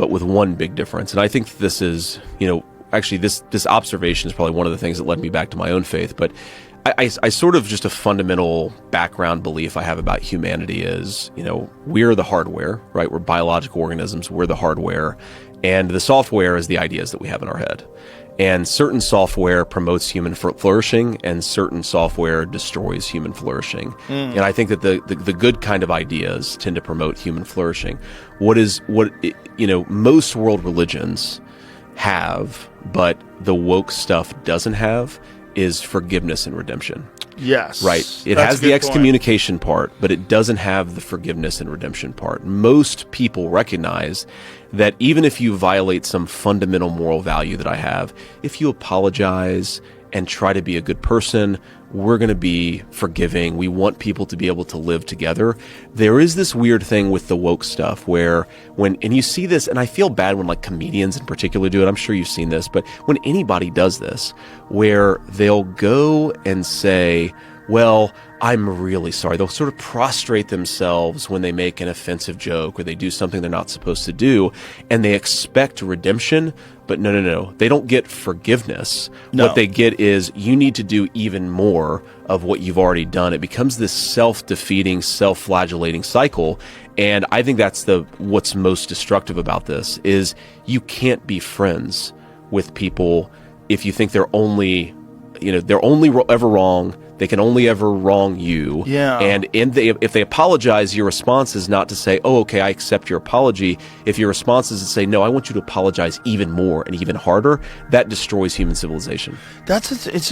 but with one big difference. And I think this is, actually this observation is probably one of the things that led me back to my own faith. But I sort of just a fundamental background belief I have about humanity is, we're the hardware, right? We're biological organisms. We're the hardware. And the software is the ideas that we have in our head. And certain software promotes human flourishing, and certain software destroys human flourishing. And I think that the good kind of ideas tend to promote human flourishing. Most world religions have, but the woke stuff doesn't have, is forgiveness and redemption. Yes. Right. It has the excommunication part, but it doesn't have the forgiveness and redemption part. Most people recognize that even if you violate some fundamental moral value that I have, if you apologize and try to be a good person, we're going to be forgiving. We want people to be able to live together. There is this weird thing with the woke stuff where and you see this, and I feel bad when like comedians in particular do it. I'm sure you've seen this, but when anybody does this, where they'll go and say, well, I'm really sorry. They'll sort of prostrate themselves when they make an offensive joke or they do something they're not supposed to do, and they expect redemption. But no. They don't get forgiveness. No. What they get is you need to do even more of what you've already done. It becomes this self-defeating, self-flagellating cycle. And I think that's what's most destructive about this is you can't be friends with people if you think they're only ever wrong. They can only ever wrong you. Yeah. And if they apologize, your response is not to say, oh, okay, I accept your apology. If your response is to say, no, I want you to apologize even more and even harder, that destroys human civilization. It's